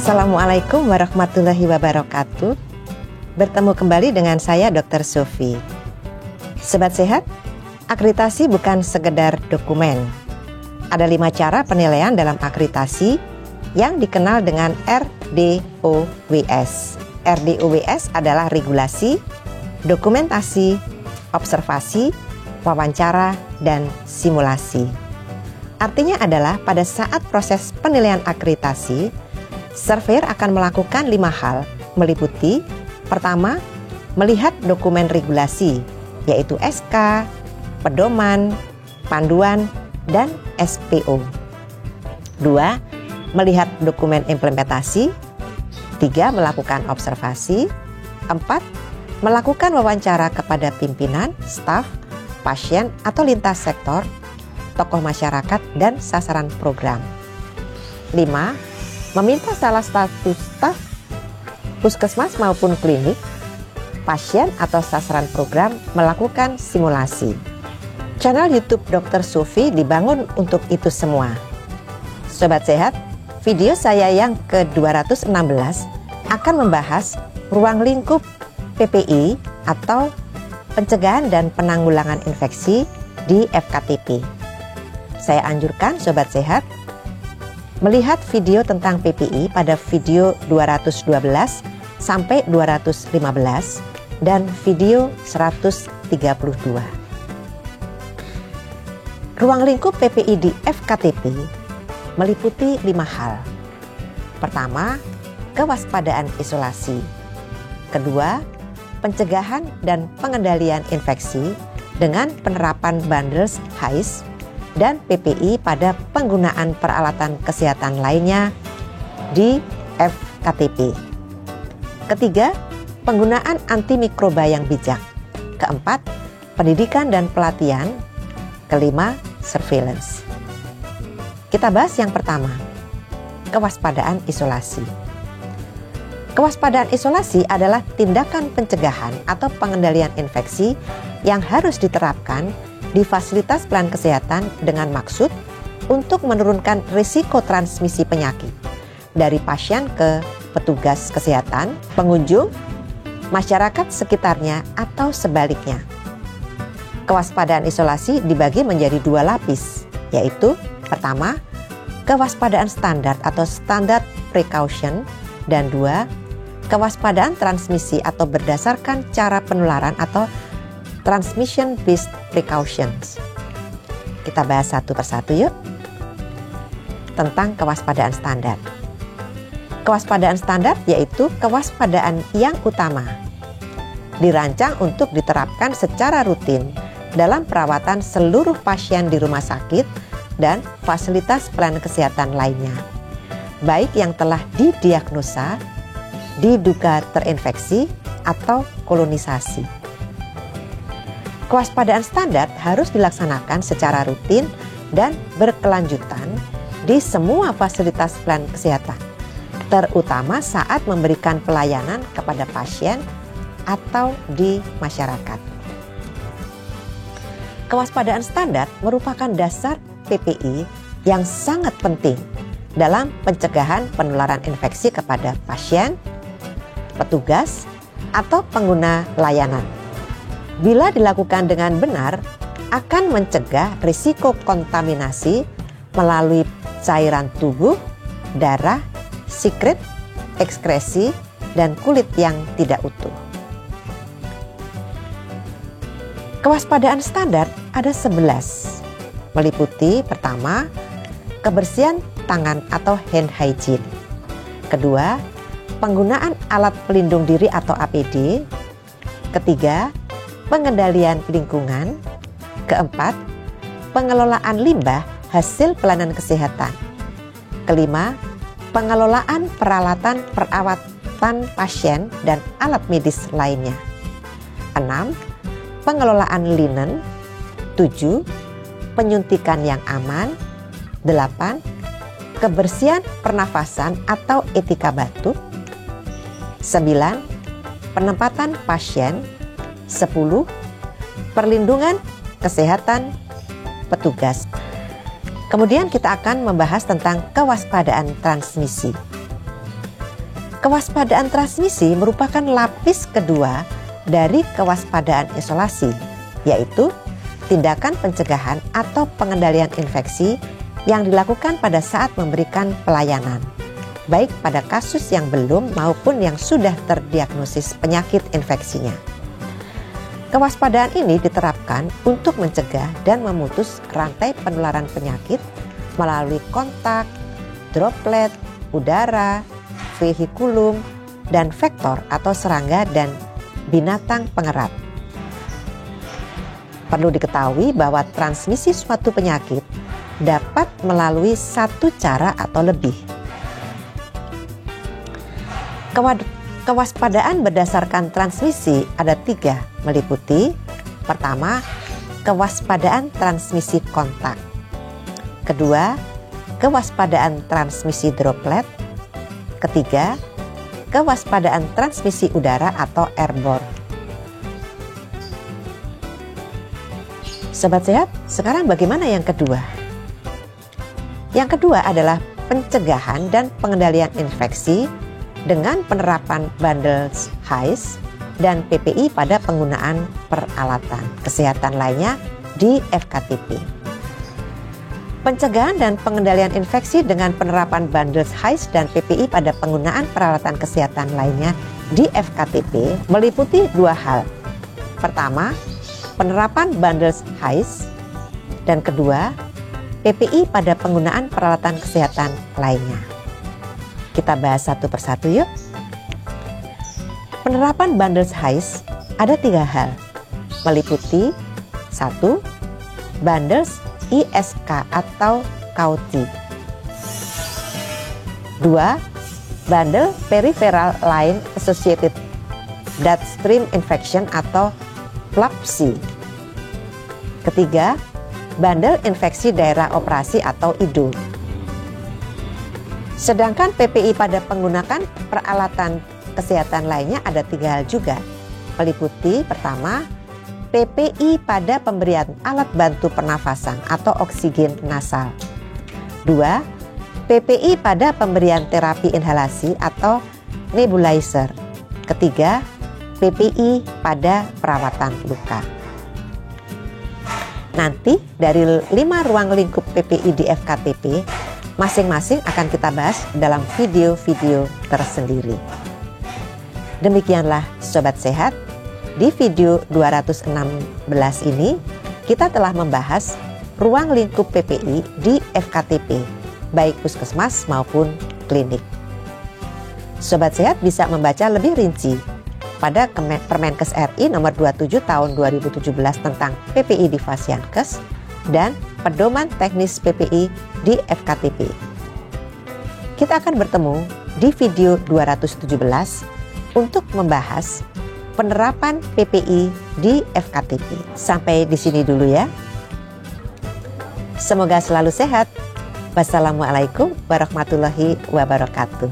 Assalamualaikum warahmatullahi wabarakatuh. Bertemu kembali dengan saya Dr. Sofi. Sobat sehat, akreditasi bukan sekedar dokumen. Ada 5 cara penilaian dalam akreditasi yang dikenal dengan RDOWS. RDOWS adalah regulasi, dokumentasi, observasi, wawancara, dan simulasi. Artinya adalah pada saat proses penilaian akreditasi, surveyor akan melakukan 5 hal, meliputi pertama, melihat dokumen regulasi, yaitu SK, pedoman, panduan, dan SPO. 2, melihat dokumen implementasi. 3, melakukan observasi. 4, melakukan wawancara kepada pimpinan, staf, pasien atau lintas sektor, tokoh masyarakat, dan sasaran program. 5, meminta salah satu staf puskesmas maupun klinik, pasien atau sasaran program melakukan simulasi. Channel YouTube Dr. Sofi dibangun untuk itu semua. Sobat sehat, video saya yang ke-216 akan membahas ruang lingkup PPI atau pencegahan dan penanggulangan infeksi di FKTP. Saya anjurkan sobat sehat melihat video tentang PPI pada video 212 sampai 215 dan video 132. Ruang lingkup PPI di FKTP meliputi 5 hal. Pertama, kewaspadaan isolasi. Kedua, pencegahan dan pengendalian infeksi dengan penerapan bundles HAIS dan PPI pada penggunaan peralatan kesehatan lainnya di FKTP. Ketiga, penggunaan antimikroba yang bijak. Keempat, pendidikan dan pelatihan. Kelima, surveillance. Kita bahas yang pertama, kewaspadaan isolasi. Kewaspadaan isolasi adalah tindakan pencegahan atau pengendalian infeksi yang harus diterapkan di fasilitas pelayanan kesehatan dengan maksud untuk menurunkan risiko transmisi penyakit dari pasien ke petugas kesehatan, pengunjung, masyarakat sekitarnya, atau sebaliknya. Kewaspadaan isolasi dibagi menjadi 2 lapis, yaitu pertama, kewaspadaan standar atau standard precaution, dan 2, kewaspadaan transmisi atau berdasarkan cara penularan atau transmission-based precautions. Kita bahas satu persatu yuk. Tentang kewaspadaan standar. Kewaspadaan standar yaitu kewaspadaan yang utama. Dirancang untuk diterapkan secara rutin dalam perawatan seluruh pasien di rumah sakit dan fasilitas pelayanan kesehatan lainnya, baik yang telah didiagnosa, diduga terinfeksi, atau kolonisasi. Kewaspadaan standar harus dilaksanakan secara rutin dan berkelanjutan di semua fasilitas pelayanan kesehatan, terutama saat memberikan pelayanan kepada pasien atau di masyarakat. Kewaspadaan standar merupakan dasar PPI yang sangat penting dalam pencegahan penularan infeksi kepada pasien, petugas, atau pengguna layanan. Bila dilakukan dengan benar, akan mencegah risiko kontaminasi melalui cairan tubuh, darah, sekret, ekskresi, dan kulit yang tidak utuh. Kewaspadaan standar ada 11, meliputi pertama, kebersihan tangan atau hand hygiene. Kedua, penggunaan alat pelindung diri atau APD. Ketiga, pengendalian lingkungan. Keempat, pengelolaan limbah hasil pelayanan kesehatan. Kelima, pengelolaan peralatan perawatan pasien dan alat medis lainnya. 6, pengelolaan linen. 7, penyuntikan yang aman. 8, kebersihan pernafasan atau etika batuk. 9, penempatan pasien. 10, perlindungan kesehatan petugas. Kemudian kita akan membahas tentang kewaspadaan transmisi. Kewaspadaan transmisi merupakan lapis kedua dari kewaspadaan isolasi, yaitu tindakan pencegahan atau pengendalian infeksi yang dilakukan pada saat memberikan pelayanan, baik pada kasus yang belum maupun yang sudah terdiagnosis penyakit infeksinya. Kewaspadaan ini diterapkan untuk mencegah dan memutus rantai penularan penyakit melalui kontak, droplet, udara, vehikulum, dan vektor atau serangga dan binatang pengerat. Perlu diketahui bahwa transmisi suatu penyakit dapat melalui satu cara atau lebih. Kewaspadaan berdasarkan transmisi ada 3, meliputi: pertama, kewaspadaan transmisi kontak; kedua, kewaspadaan transmisi droplet; ketiga, kewaspadaan transmisi udara atau airborne. Sobat sehat, sekarang bagaimana yang kedua? Yang kedua adalah pencegahan dan pengendalian infeksi dengan penerapan bundles HAIS dan PPI pada penggunaan peralatan kesehatan lainnya di FKTP. Pencegahan dan pengendalian infeksi dengan penerapan bundles HAIS dan PPI pada penggunaan peralatan kesehatan lainnya di FKTP meliputi 2 hal. Pertama, penerapan bundles HAIS, dan kedua, PPI pada penggunaan peralatan kesehatan lainnya. Kita bahas satu persatu yuk. Penerapan bundles HAIS ada 3 hal, meliputi 1. Bundles ISK atau Cauchy. 2. Bundle Peripheral Line Associated Bloodstream Infection atau PLAPSI. Ketiga, bundle infeksi daerah operasi atau IDO. Sedangkan PPI pada penggunaan peralatan kesehatan lainnya ada 3 hal juga, meliputi pertama, PPI pada pemberian alat bantu pernafasan atau oksigen nasal. 2. PPI pada pemberian terapi inhalasi atau nebulizer. Ketiga, PPI pada perawatan luka. Nanti dari 5 ruang lingkup PPI di FKTP, masing-masing akan kita bahas dalam video-video tersendiri. Demikianlah Sobat Sehat. Di video 216 ini, kita telah membahas ruang lingkup PPI di FKTP, baik puskesmas maupun klinik. Sobat Sehat bisa membaca lebih rinci pada Permenkes RI nomor 27 tahun 2017 tentang PPI di Fasiankes dan Pedoman Teknis PPI di FKTP. Kita akan bertemu di video 217 untuk membahas penerapan PPI di FKTP. Sampai di sini dulu ya. Semoga selalu sehat. Wassalamualaikum warahmatullahi wabarakatuh.